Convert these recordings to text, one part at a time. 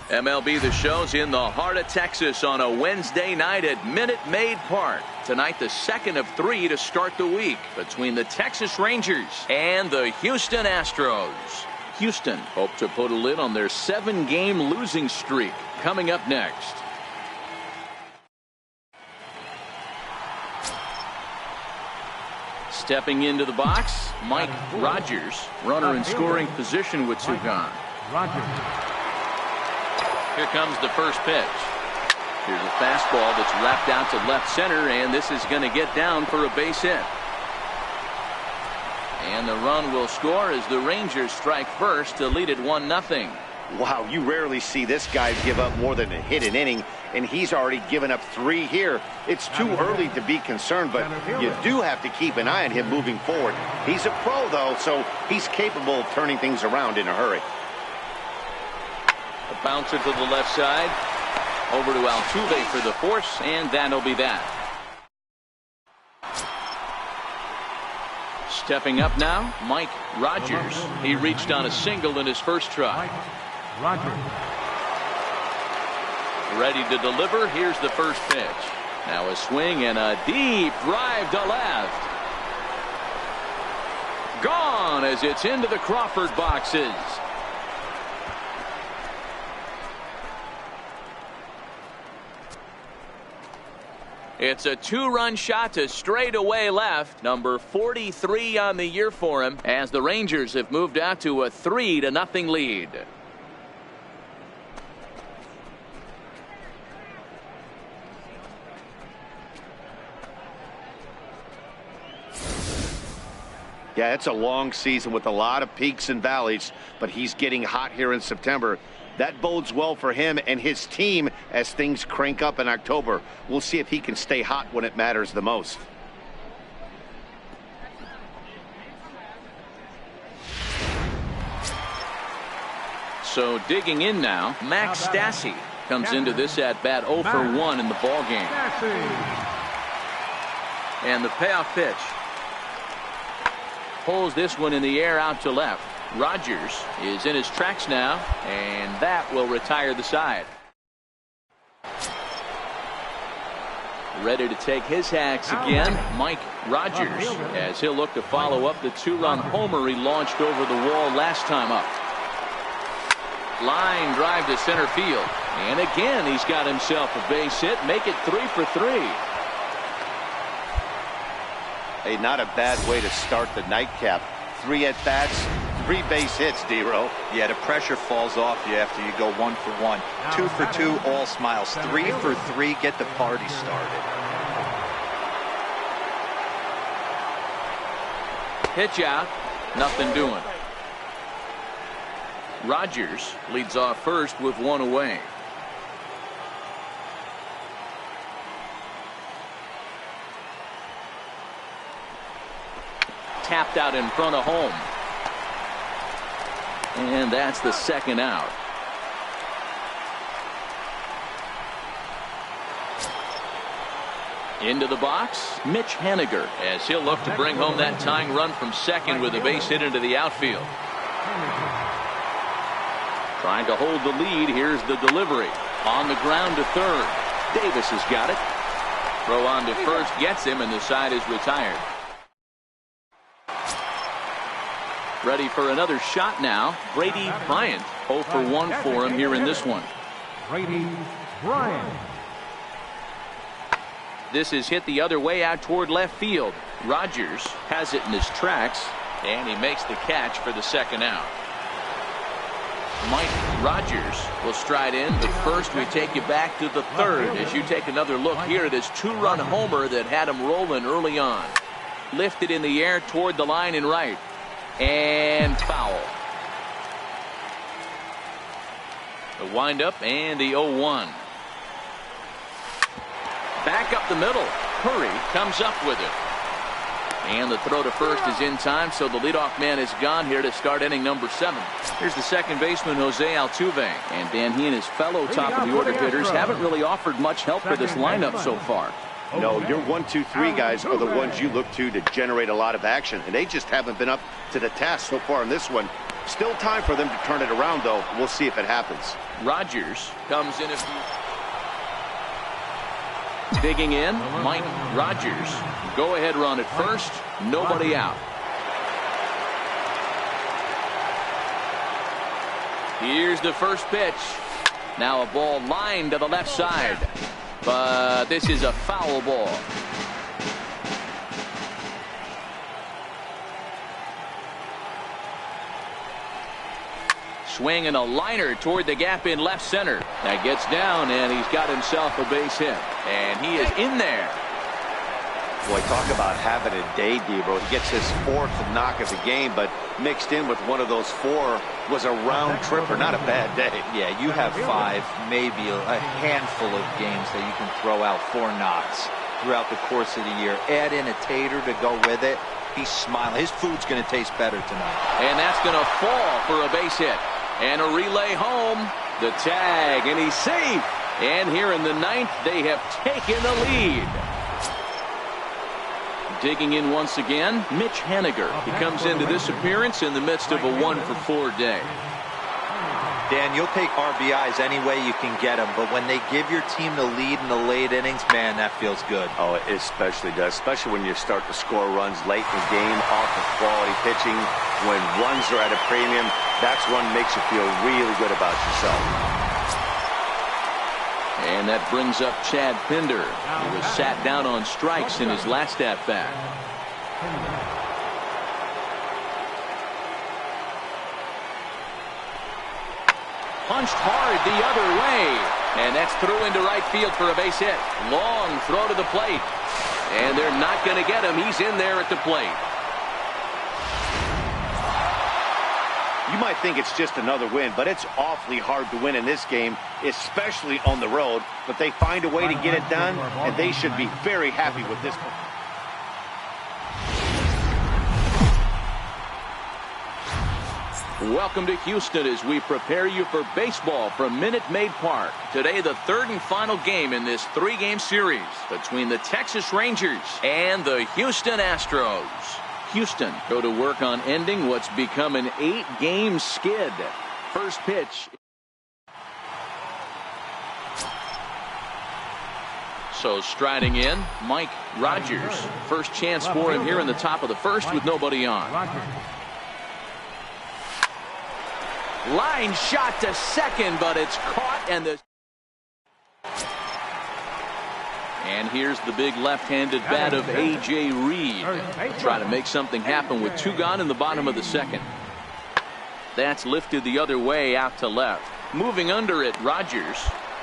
MLB The Show's in the heart of Texas on a Wednesday night at Minute Maid Park. Tonight, the second of 3 to start the week between the Texas Rangers and the Houston Astros. Houston hope to put a lid on their 7-game losing streak. Coming up next. Stepping into the box, Mike Rogers, runner in scoring position with 2 gone. Here comes the first pitch. Here's a fastball that's wrapped out to left center, and this is going to get down for a base hit. And the run will score as the Rangers strike first to lead it 1-0. Wow, you rarely see this guy give up more than a hit an inning, and he's already given up 3 here. It's too early to be concerned, but you do have to keep an eye on him moving forward. He's a pro, though, so he's capable of turning things around in a hurry. A bouncer to the left side. Over to Altuve for the force, and that'll be that. Stepping up now, Mike Rogers. He reached on a single in his first try. Ready to deliver. Here's the first pitch. Now a swing and a deep drive to left. Gone as it's into the Crawford boxes. It's a 2-run shot to straightaway left. Number 43 on the year for him, as the Rangers have moved out to a 3-0 lead. Yeah, it's a long season with a lot of peaks and valleys, but he's getting hot here in September. That bodes well for him and his team as things crank up in October. We'll see if he can stay hot when it matters the most. So digging in now, Max Stassi comes into this at bat 0 for 1 in the ball game. And the payoff pitch. Pulls this one in the air out to left. Rogers is in his tracks now, and that will retire the side. Ready to take his hacks again, Mike Rogers, as he'll look to follow up the 2-run homer he launched over the wall last time up. Line drive to center field, and again he's got himself a base hit. Make it 3 for 3. Hey, not a bad way to start the nightcap. 3 at-bats, 3 base hits, D-Row. Yeah, the pressure falls off you after you go 1 for 1. 2 for 2, all smiles. 3 for 3, get the party started. Pitch out, nothing doing. Rogers leads off first with 1 away. Tapped out in front of home. And that's the second out. Into the box, Mitch Haniger, as he'll look to bring home that tying run from second with a base hit into the outfield. Trying to hold the lead. Here's the delivery. On the ground to third. Davis has got it. Throw on to first gets him, and the side is retired. Ready for another shot now. Brady Bryant, 0 for 1 for him here in this one. Brady Bryant. This is hit the other way out toward left field. Rogers has it in his tracks, and he makes the catch for the second out. Mike Rogers will stride in. But first, we take you back to the third as you take another look here at his 2-run homer that had him rolling early on. Lifted in the air toward the line and right. And foul. The windup and the 0-1. Back up the middle. Curry comes up with it. And the throw to first is in time, so the leadoff man is gone here to start inning number 7. Here's the second baseman, Jose Altuve. And Dan, he and his fellow top-of-the-order hitters haven't really offered much help for this lineup so far. No, your 1, 2, 3 guys are the ones you look to generate a lot of action, and they just haven't been up to the task so far in this one. Still time for them to turn it around, though. We'll see if it happens. Rogers comes in a few. Digging in, Mike Rogers. Go-ahead run at first. Nobody out. Here's the first pitch. Now a ball lined to the left side. But this is a foul ball. Swing and a liner toward the gap in left center. That gets down, and he's got himself a base hit. And he is in there. Boy, talk about having a day, Debo. He gets his 4th knock of the game, but mixed in with one of those 4 was a round tripper. Not a bad day. Yeah, you have 5, maybe a handful of games that you can throw out 4 knocks throughout the course of the year. Add in a tater to go with it. He's smiling. His food's going to taste better tonight. And that's going to fall for a base hit. And a relay home. The tag, and he's safe. And here in the 9th, they have taken the lead. Digging in once again, Mitch Haniger. He comes into this appearance in the midst of a 1-for-4 day. Dan, you'll take RBIs any way you can get them, but when they give your team the lead in the late innings, man, that feels good. Oh, it especially does, especially when you start to score runs late in the game off of quality pitching. When runs are at a premium, that's one makes you feel really good about yourself. And that brings up Chad Pinder, who was sat down on strikes in his last at-bat. Punched hard the other way, and that's through into right field for a base hit. Long throw to the plate, and they're not going to get him. He's in there at the plate. You might think it's just another win, but it's awfully hard to win in this game, especially on the road. But they find a way to get it done, and they should be very happy with this. Welcome to Houston as we prepare you for baseball from Minute Maid Park. Today, the 3rd and final game in this 3-game series between the Texas Rangers and the Houston Astros. Houston go to work on ending what's become an 8-game skid. First pitch. So striding in, Mike Rogers. First chance for him here in the top of the 1st with nobody on. Line shot to second, but it's caught, and here's the big left-handed bat of A.J. Reed. Trying to make something happen with 2 gone in the bottom of the 2nd. That's lifted the other way out to left. Moving under it, Rogers.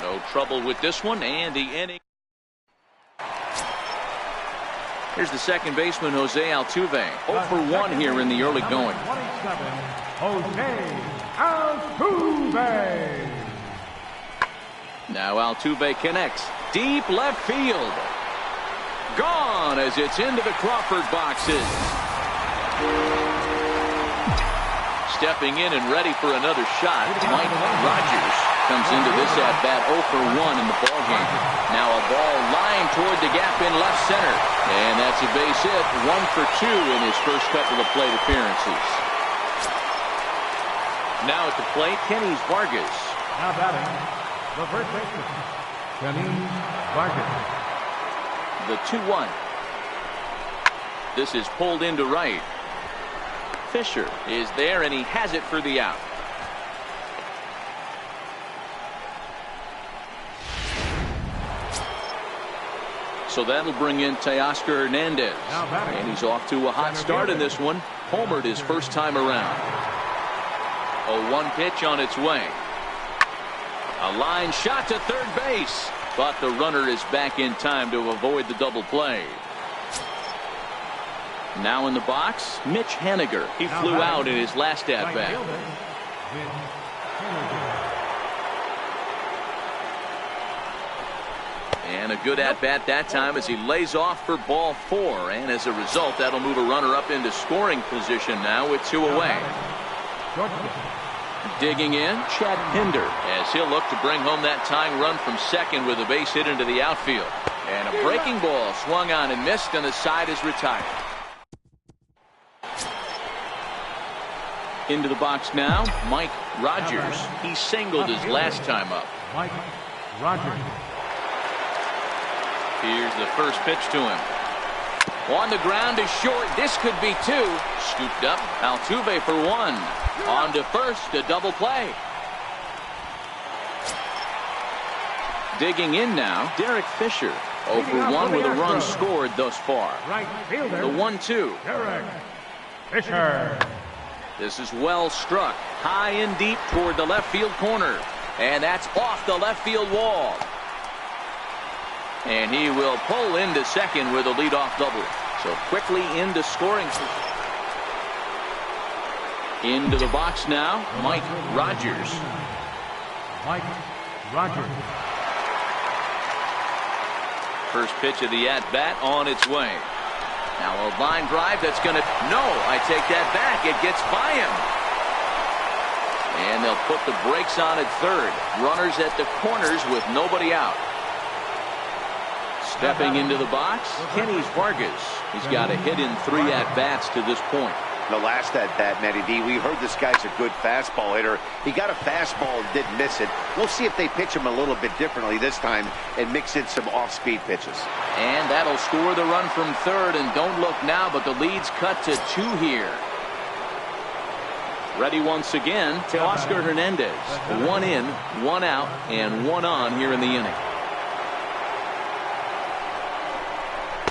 No trouble with this one, and the inning. Here's the second baseman, Jose Altuve. 0 for 1 here in the early going. Jose Altuve. Now Altuve connects. Deep left field. Gone as it's into the Crawford boxes. Stepping in and ready for another shot, Mike Rogers comes into this at-bat 0 for 1 in the ballgame. Now a ball lined toward the gap in left center. And that's a base hit. 1 for 2 in his first couple of plate appearances. Now at the plate, Kenny Vargas. Now batting, the first baseman, Kenny Vargas. The 2-1. This is pulled into right. Fisher is there, and he has it for the out. So that'll bring in Teoscar Hernandez. And he's off to a hot start in this one. Homered his first time around. A 1 pitch on its way. A line shot to third base. But the runner is back in time to avoid the double play. Now in the box, Mitch Haniger. He flew out in his last at-bat. And a good at-bat that time as he lays off for ball 4. And as a result, that'll move a runner up into scoring position now with 2 away. Digging in, Chad Pinder, as he'll look to bring home that tying run from second with a base hit into the outfield. And a breaking ball swung on and missed, and the side is retired. Into the box now, Mike Rogers. He singled his last time up. Mike Rogers. Here's the first pitch to him. On the ground is short. This could be two. Scooped up. Altuve for one. On to first, a double play. Digging in now, Derek Fisher. 0 for 1 with a run scored thus far. Right fielder. The 1-2. Derek Fisher. This is well struck. High and deep toward the left field corner. And that's off the left field wall. And he will pull into second with a leadoff double. So quickly into scoring. Into the box now, Mike Rogers. Mike Rogers. First pitch of the at-bat on its way. Now a line drive that's going to... No, I take that back. It gets by him. And they'll put the brakes on at third. Runners at the corners with nobody out. Stepping into the box, Kenny Vargas. He's got a hit in 3 at-bats to this point. The last at-bat, Matty D, we heard this guy's a good fastball hitter. He got a fastball and didn't miss it. We'll see if they pitch him a little bit differently this time and mix in some off-speed pitches. And that'll score the run from third. And don't look now, but the lead's cut to 2 here. Ready once again to Oscar Hernandez. 1 in, 1 out, and 1 on here in the inning.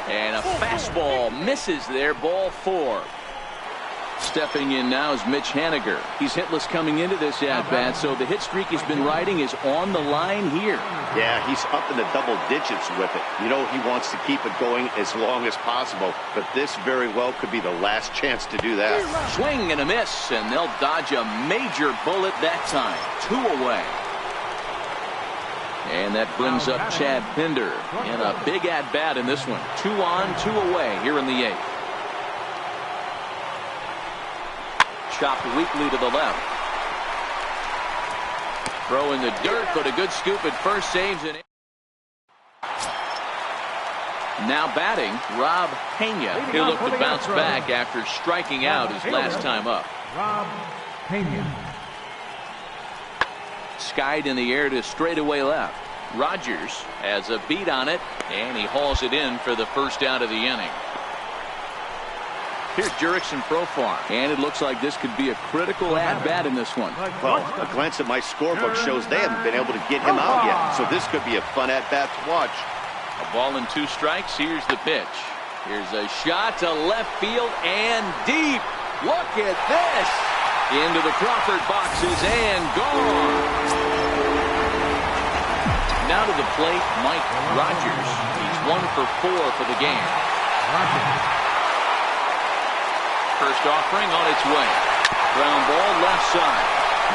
And a fastball misses there, ball 4. Stepping in now is Mitch Haniger. He's hitless coming into this at-bat, so the hit streak he's been riding is on the line here. Yeah, he's up in the double digits with it. You know, he wants to keep it going as long as possible, but this very well could be the last chance to do that. Swing and a miss, and they'll dodge a major bullet that time. 2 away. And that brings up Chad Pinder in a big at-bat in this one. 2 on, 2 away here in the 8th. Chopped weakly to the left. Throw in the dirt, but a good scoop at first, saves it. Now batting, Rob Pena. He'll look to bounce back after striking out his last time up. Rob Pena. Skied in the air to straightaway left. Rogers has a beat on it, and he hauls it in for the first out of the inning. Here's Jurickson Profar, and it looks like this could be a critical at-bat in this one. Well, a glance at my scorebook shows they haven't been able to get him out yet, so this could be a fun at-bat to watch. A ball and 2 strikes. Here's the pitch. Here's a shot to left field and deep. Look at this. Into the Crawford boxes and gone. Now to the plate, Mike Rogers. He's 1 for 4 for the game. First offering on its way. Ground ball left side.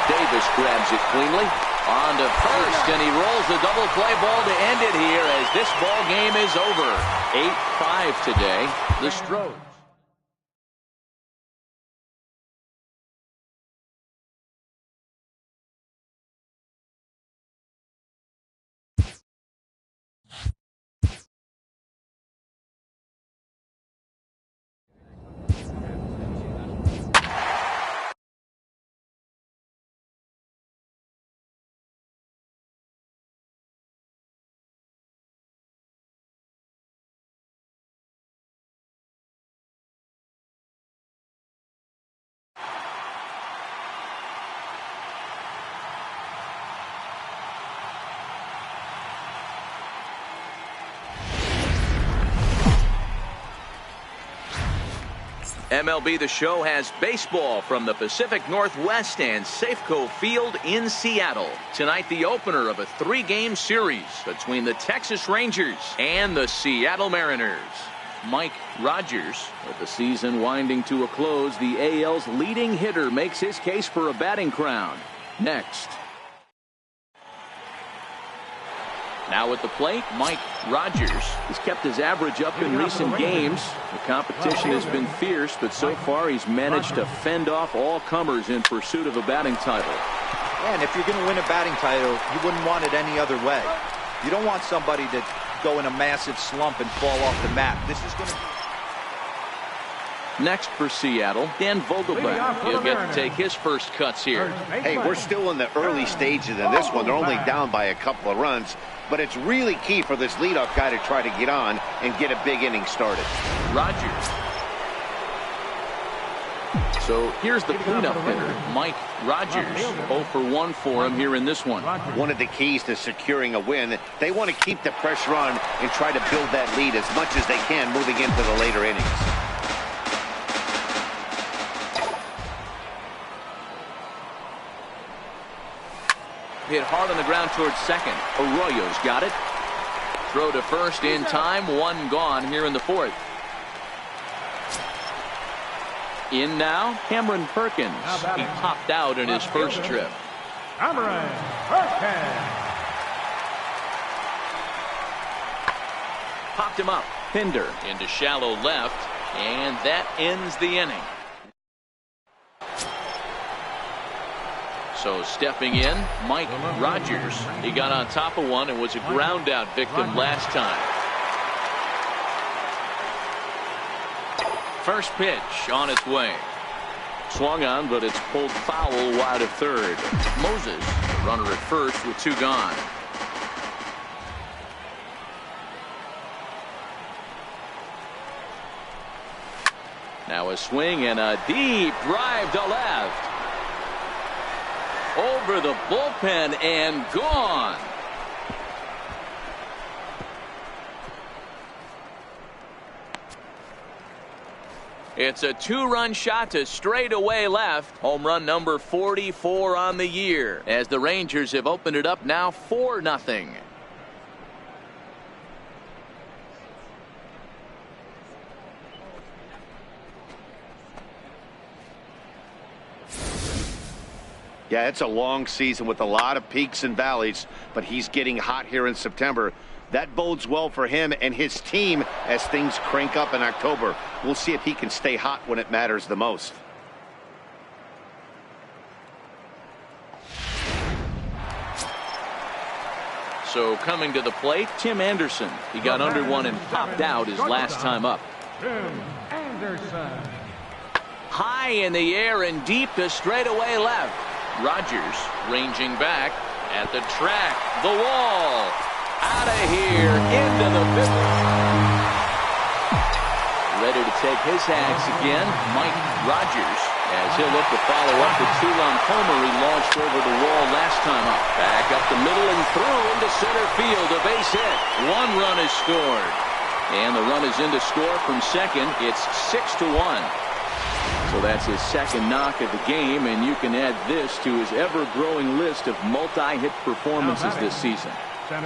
Davis grabs it cleanly. On to first, and he rolls the double play ball to end it here as this ball game is over. 8-5 today. The Stros. MLB The Show has baseball from the Pacific Northwest and Safeco Field in Seattle. Tonight, the opener of a 3-game series between the Texas Rangers and the Seattle Mariners. Mike Rogers, with the season winding to a close, the AL's leading hitter makes his case for a batting crown. Next. Now at the plate, Mike Rogers has kept his average up in recent games. The competition has been fierce, but so far he's managed to fend off all comers in pursuit of a batting title. And if you're going to win a batting title, you wouldn't want it any other way. You don't want somebody to go in a massive slump and fall off the map. This is going to be... Next for Seattle, Dan Vogelbach. He'll get to take his first cuts here. Hey, we're still in the early stages in this one. They're only down by a couple of runs, but it's really key for this leadoff guy to try to get on and get a big inning started. Rogers. So here's the cleanup hitter, Mike Rogers. 0 for 1 for him here in this one. One of the keys to securing a win, they want to keep the pressure on and try to build that lead as much as they can moving into the later innings. Hit hard on the ground towards second. Arroyo's got it. Throw to first in time. One gone here in the fourth. In now, Cameron Perkins. He popped out in his first trip. Cameron Perkins. Popped him up. Pinder into shallow left. And that ends the inning. So stepping in, Mike Rogers. He got on top of one and was a ground out victim last time. First pitch on its way. Swung on, but it's pulled foul wide of third. Moses, the runner at first with 2 gone. Now a swing and a deep drive to left. Over the bullpen and gone. It's a 2-run shot to straightaway left. Home run number 44 on the year, as the Rangers have opened it up now 4-0. Yeah, it's a long season with a lot of peaks and valleys, but he's getting hot here in September. That bodes well for him and his team as things crank up in October. We'll see if he can stay hot when it matters the most. So coming to the plate, Tim Anderson. He got under one and popped out his last time up. Tim Anderson. High in the air and deep to straightaway left. Rogers ranging back at the track. The wall. Out of here, into the fifth. Ready to take his hacks again, Mike Rogers, as he'll look to follow up the 2-run homer he launched over the wall last time up. Back up the middle and through into center field, a base hit. 1 run is scored. And the run is in to score from second. It's 6-1. So that's his second knock of the game, and you can add this to his ever-growing list of multi-hit performances this season.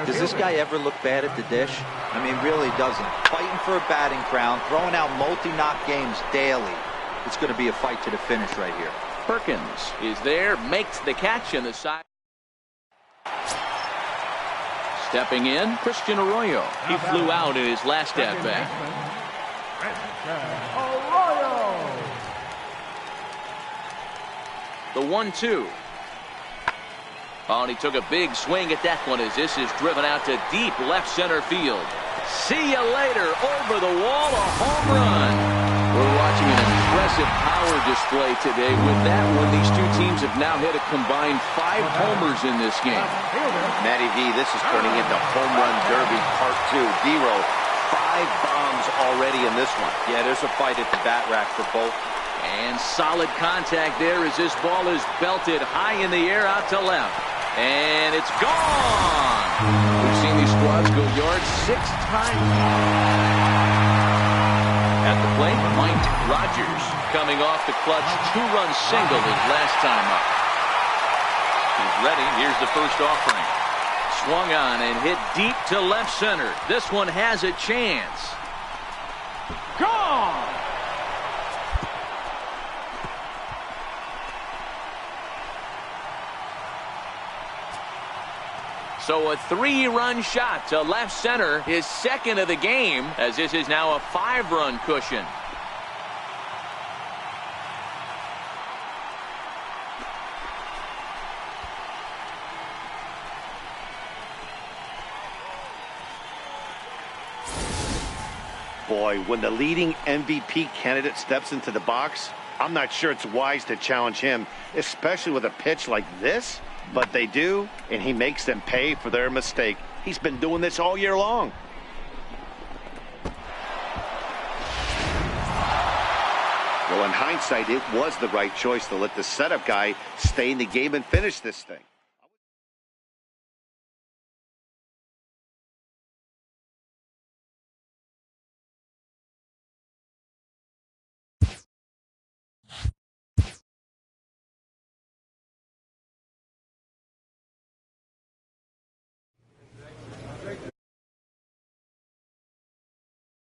Does this guy ever look bad at the dish? I mean, really doesn't. Fighting for a batting crown, throwing out multi-knock games daily. It's going to be a fight to the finish right here. Perkins is there, makes the catch in the side. Stepping in, Christian Arroyo. He flew out in his last at-bat. The 1-2. Oh, and he took a big swing at that one as this is driven out to deep left center field. See you later. Over the wall, a home run. We're watching an impressive power display today. With that one, these two teams have now hit a combined 5 homers in this game. Matty V, this is turning into home run derby part 2. D-Row, 5 bombs already in this one. Yeah, there's a fight at the bat rack for both. And solid contact there as this ball is belted high in the air out to left. And it's gone. We've seen these squads go yards 6 times. At the plate, Mike Rogers coming off the clutch 2-run single his last time up. He's ready. Here's the first offering. Swung on and hit deep to left center. This one has a chance. Gone. So a 3-run shot to left center, his second of the game, as this is now a 5-run cushion. Boy, when the leading MVP candidate steps into the box, I'm not sure it's wise to challenge him, especially with a pitch like this. But they do, and he makes them pay for their mistake. He's been doing this all year long. Well, in hindsight, it was the right choice to let the setup guy stay in the game and finish this thing.